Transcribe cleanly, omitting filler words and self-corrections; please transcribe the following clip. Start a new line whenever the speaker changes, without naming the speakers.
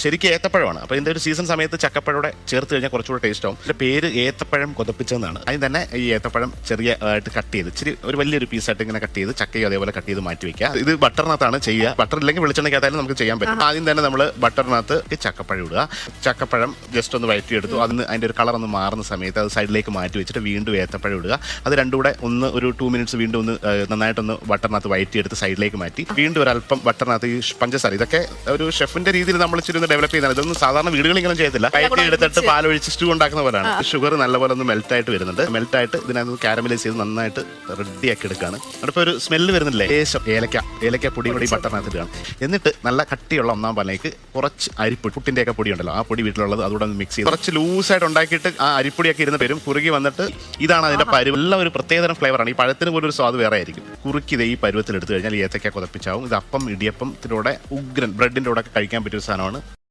ശരിക്കും ഏത്തപ്പഴമാണ്. അപ്പോൾ ഇതിൻ്റെ ഒരു സീസൺ സമയത്ത് ചക്കപ്പഴോടെ ചേർത്ത് കഴിഞ്ഞാൽ കുറച്ചുകൂടെ ടേസ്റ്റ് ആവും. ഇതിൻ്റെ പേര് ഏത്തപ്പഴം കൊതപ്പിച്ചതെന്നാണ്. അതിന് തന്നെ ഈ ഏത്തപ്പഴം ചെറിയ ആയിട്ട് കട്ട് ചെയ്ത് ഇച്ചിരി ഒരു വലിയൊരു പീസായിട്ട് ഇങ്ങനെ കട്ട് ചെയ്ത് ചക്കയും അതേപോലെ കട്ട് ചെയ്ത് മാറ്റി വെക്കുക. ഇത് ബട്ടറിനകത്താണ് ചെയ്യുക. ബട്ടർ ഇല്ലെങ്കിൽ വെളിച്ചെണ്ണയ്ക്കകത്തായാലും നമുക്ക് ചെയ്യാൻ പറ്റും. ആദ്യം തന്നെ നമ്മൾ ബട്ടറിനകത്ത് ചക്കപ്പഴം ഇടുക. ചക്കപ്പഴം ജസ്റ്റ് ഒന്ന് വഴറ്റിയെടുത്തു. അതിൻ്റെ ഒരു കളർ ഒന്ന് മാറുന്ന സമയത്ത് അത് സൈഡിലേക്ക് മാറ്റി വെച്ചിട്ട് വീണ്ടും ഏത്തപ്പഴം ഇടുക. അത് രണ്ടും കൂടെ ഒരു 2 മിനിറ്റ്സ് വീണ്ടും ഒന്ന് നന്നായിട്ടൊന്ന് ബട്ടറിനകത്ത് വഴറ്റിയെടുത്ത് സൈഡിലേക്ക് മാറ്റി വീണ്ടും ഒരല്പം ബട്ടറിനകത്ത് ഈ പഞ്ചസാര, ഇതൊക്കെ ഒരു ഷെഫിന്റെ രീതിയിൽ നമ്മൾ ഇച്ചിരി ഡെവലപ്പ് ചെയ്താണ്. ഇതൊന്നും സാധാരണ വീടുകളിൽ ഇങ്ങനെ ചെയ്യത്തില്ല. വയറ്റി എടുത്തിട്ട് പാലൊഴിച്ച് സ്റ്റൂ ഉണ്ടാക്കുന്ന പോലെയാണ്. ഷുഗർ നല്ലപോലെ ഒന്ന് മെൽറ്റ് ആയിട്ട് വരുന്നുണ്ട്. മെൽറ്റ് ആയിട്ട് ഇതിനകത്ത് കാരമലൈസ് ചെയ്ത് നന്നായിട്ട് റെഡിയാക്കി എടുക്കുകയാണ്. അടുപ്പോൾ ഒരു സ്മെല്ല് വരുന്നില്ലേ, ലേശം ഏലക്ക പൊടി കൂടി ബട്ടറിനകത്ത് ഇടുകയാണ്. എന്നിട്ട് നല്ല കട്ടിയുള്ള ഒന്നാം പാലിലേക്ക് കുറച്ച് അരിപ്പൊടി, പുട്ടിന്റെ ഒക്കെ പൊടി ഉണ്ടല്ലോ, ആ പൊടി വീട്ടിലുള്ളത് അതുകൂടെ മിക്സ് ചെയ്ത് കുറച്ച് ലൂസായിട്ട് ഉണ്ടാക്കിയിട്ട് ആ അരിപ്പൊടിയൊക്കെ ഇരുന്ന് വരും. കുറുകി വന്നിട്ട് ഇതാണ് അതിന്റെ പരുവ്. എല്ലാം ഒരു പ്രത്യേകതരം ഫ്ലേവറാണ്. ഈ പഴത്തിന് പോലും ഒരു സ്വാദ് വേറെ ആയിരിക്കും. കുറുക്കി ഈ പരുവത്തിൽ എടുത്തു കഴിഞ്ഞാൽ ഏത്തക്ക കൊതപ്പിച്ചാവും. ഇത് അപ്പം ഇടിയപ്പത്തിലൂടെ ഉഗ്രൻ ബ്രെഡിന്റെ കൂടെ ഒക്കെ കഴിക്കാൻ പറ്റിയ ഒരു സാധനമാണ്.